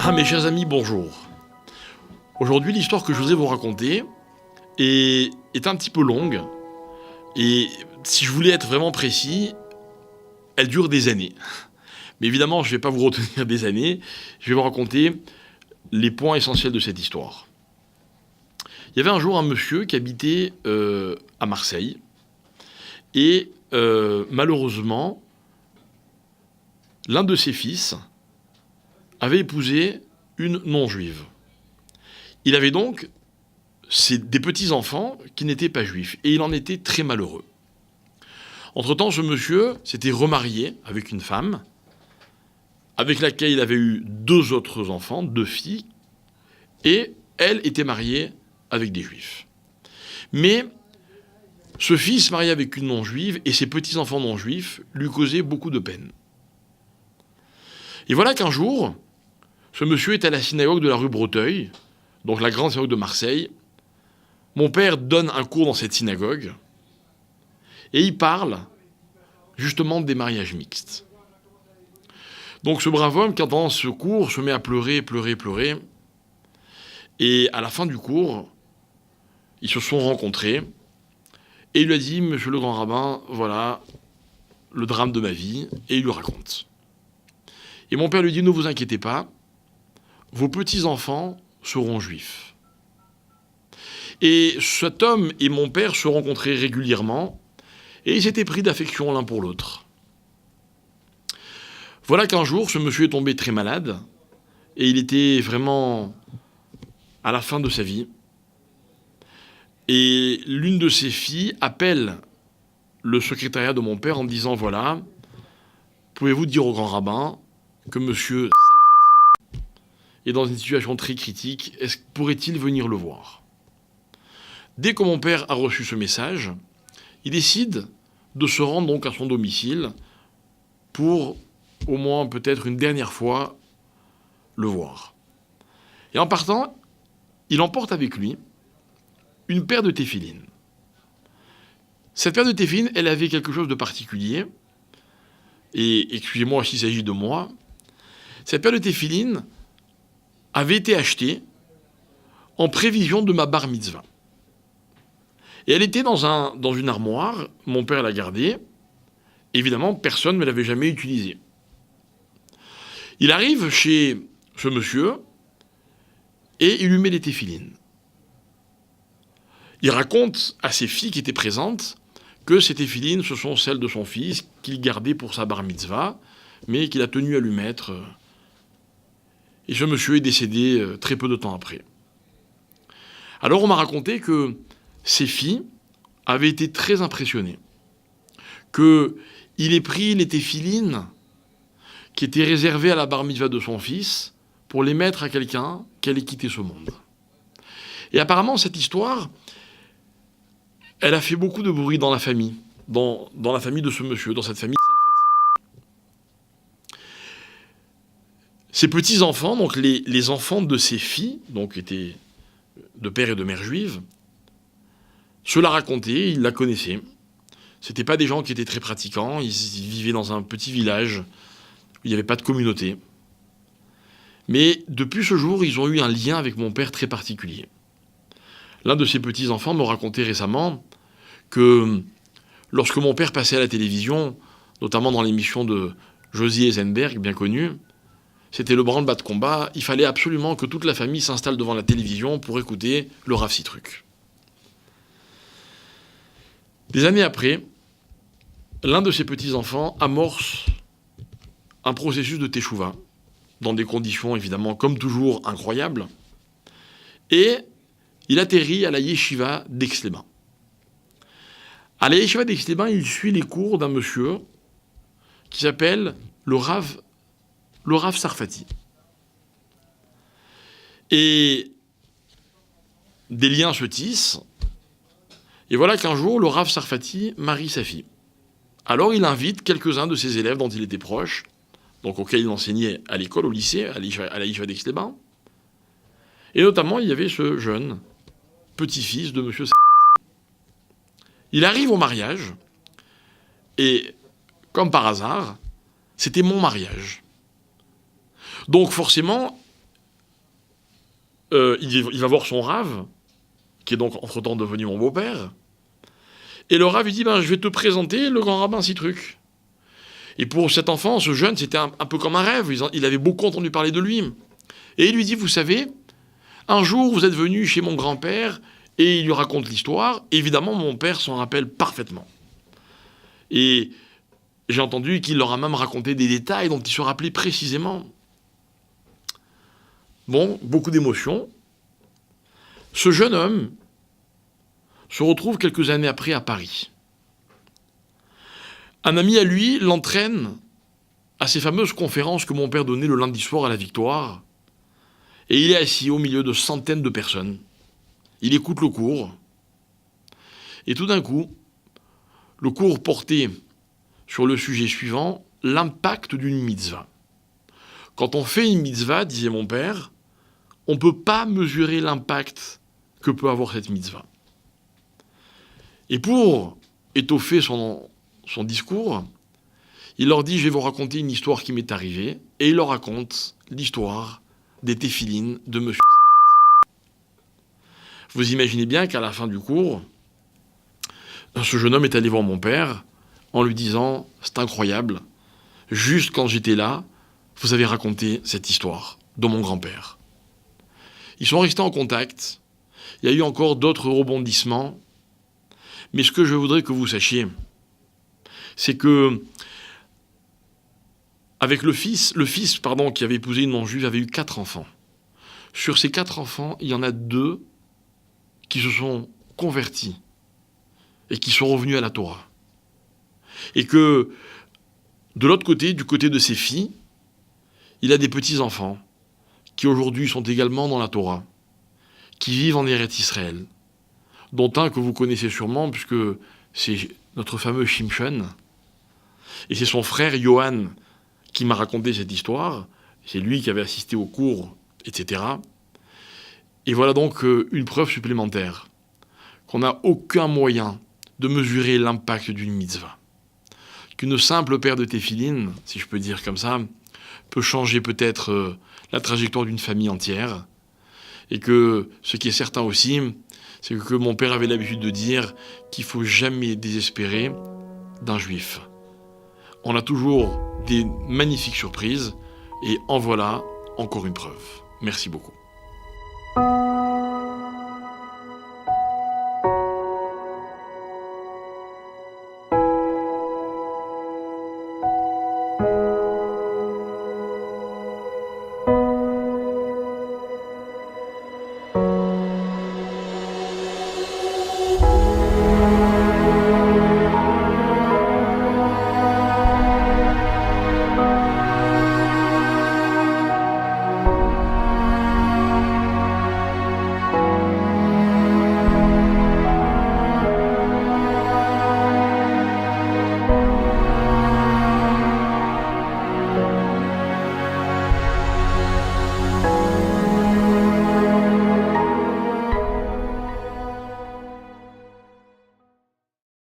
Ah mes chers amis, bonjour. Aujourd'hui, l'histoire que je voudrais vous raconter est un petit peu longue. Et si je voulais être vraiment précis, elle dure des années. Mais évidemment, je ne vais pas vous retenir des années. Je vais vous raconter les points essentiels de cette histoire. Il y avait un jour un monsieur qui habitait à Marseille. Et malheureusement, l'un de ses fils avait épousé une non-juive. Il avait donc des petits-enfants qui n'étaient pas juifs. Et il en était très malheureux. Entre-temps, ce monsieur s'était remarié avec une femme avec laquelle il avait eu 2 autres enfants, 2 filles, et elle était mariée avec des juifs. Mais ce fils marié avec une non-juive et ses petits-enfants non-juifs lui causaient beaucoup de peine. Et voilà qu'un jour, ce monsieur est à la synagogue de la rue Breteuil, donc la grande synagogue de Marseille. Mon père donne un cours dans cette synagogue et il parle justement des mariages mixtes. Donc ce brave homme, qui entend ce cours, se met à pleurer, pleurer, pleurer. Et à la fin du cours, ils se sont rencontrés et il lui a dit « Monsieur le grand rabbin, voilà le drame de ma vie » et il lui raconte. Et mon père lui dit « Ne vous inquiétez pas, vos petits-enfants seront juifs. » Et cet homme et mon père se rencontraient régulièrement et ils étaient pris d'affection l'un pour l'autre. Voilà qu'un jour, ce monsieur est tombé très malade et il était vraiment à la fin de sa vie. Et l'une de ses filles appelle le secrétariat de mon père en disant « Voilà, pouvez-vous dire au grand rabbin que monsieur Salfati est dans une situation très critique, pourrait-il venir le voir ?» Dès que mon père a reçu ce message, il décide de se rendre donc à son domicile pour au moins peut-être une dernière fois le voir. Et en partant, il emporte avec lui une paire de téphilines. Cette paire de téphilines, elle avait quelque chose de particulier. Et excusez-moi s'il s'agit de moi. Cette paire de téphilines avait été achetée en prévision de ma bar mitzvah. Et elle était dans une armoire, mon père l'a gardée. Évidemment, personne ne l'avait jamais utilisée. Il arrive chez ce monsieur et il lui met les téphilines. Il raconte à ses filles qui étaient présentes que ces téphilines, ce sont celles de son fils qu'il gardait pour sa bar mitzvah, mais qu'il a tenu à lui mettre. Et ce monsieur est décédé très peu de temps après. Alors on m'a raconté que ses filles avaient été très impressionnées, qu'il ait pris les téphilines qui étaient réservées à la bar mitzvah de son fils pour les mettre à quelqu'un qui allait quitter ce monde. Et apparemment, cette histoire, elle a fait beaucoup de bruit dans la famille, dans la famille de ce monsieur, dans cette famille Salfati. Ses petits-enfants, donc les enfants de ses filles, donc étaient de père et de mère juives, se la racontaient, ils la connaissaient. C'était pas des gens qui étaient très pratiquants, ils vivaient dans un petit village où il n'y avait pas de communauté. Mais depuis ce jour, ils ont eu un lien avec mon père très particulier. L'un de ses petits-enfants me racontait récemment que lorsque mon père passait à la télévision, notamment dans l'émission de Josie Eisenberg, bien connue, c'était le branle-bas de combat, il fallait absolument que toute la famille s'installe devant la télévision pour écouter le Rav Sitruk. Des années après, l'un de ses petits-enfants amorce un processus de teshuva, dans des conditions évidemment, comme toujours, incroyables, et il atterrit à la yeshiva d'Aix-les-Bains. À la yeshiva d'Aix-les-Bains, il suit les cours d'un monsieur qui s'appelle le Rav Sarfati. Et des liens se tissent, et voilà qu'un jour, le Rav Sarfati marie sa fille. Alors il invite quelques-uns de ses élèves dont il était proche, donc auxquels il enseignait à l'école, au lycée, à la yeshiva d'Aix-les-Bains. Et notamment, il y avait ce jeune petit-fils de M. Salfati. Il arrive au mariage, et comme par hasard, c'était mon mariage. Donc forcément, il va voir son rave, qui est donc entre-temps devenu mon beau-père. Et le rave, il dit, je vais te présenter le grand rabbin Citruc. Et pour cet enfant, ce jeune, c'était un peu comme un rêve. Il avait beaucoup entendu parler de lui. Et il lui dit, vous savez, un jour, vous êtes venu chez mon grand-père, et il lui raconte l'histoire. Évidemment, mon père s'en rappelle parfaitement. Et j'ai entendu qu'il leur a même raconté des détails dont il se rappelait précisément. Bon, beaucoup d'émotions. Ce jeune homme se retrouve quelques années après à Paris. Un ami à lui l'entraîne à ces fameuses conférences que mon père donnait le lundi soir à la Victoire. Et il est assis au milieu de centaines de personnes. Il écoute le cours. Et tout d'un coup, le cours portait sur le sujet suivant, l'impact d'une mitzvah. Quand on fait une mitzvah, disait mon père, on ne peut pas mesurer l'impact que peut avoir cette mitzvah. Et pour étoffer son discours, il leur dit, je vais vous raconter une histoire qui m'est arrivée, et il leur raconte l'histoire des téphilines de Monsieur Salfati. Vous imaginez bien qu'à la fin du cours, ce jeune homme est allé voir mon père en lui disant, c'est incroyable, juste quand j'étais là, vous avez raconté cette histoire de mon grand-père. Ils sont restés en contact, il y a eu encore d'autres rebondissements, mais ce que je voudrais que vous sachiez, c'est que avec le fils qui avait épousé une non-juive avait eu 4 enfants. Sur ces 4 enfants, il y en a 2 qui se sont convertis et qui sont revenus à la Torah. Et que, de l'autre côté, du côté de ses filles, il a des petits-enfants qui aujourd'hui sont également dans la Torah, qui vivent en Eretz Israël, dont un que vous connaissez sûrement, puisque c'est notre fameux Shimshon, et c'est son frère Johan qui m'a raconté cette histoire, c'est lui qui avait assisté au cours, etc. Et voilà donc une preuve supplémentaire qu'on n'a aucun moyen de mesurer l'impact d'une mitzvah. Qu'une simple paire de téphilines, si je peux dire comme ça, peut changer peut-être la trajectoire d'une famille entière. Et que ce qui est certain aussi, c'est que mon père avait l'habitude de dire qu'il ne faut jamais désespérer d'un juif. On a toujours des magnifiques surprises, et en voilà encore une preuve. Merci beaucoup.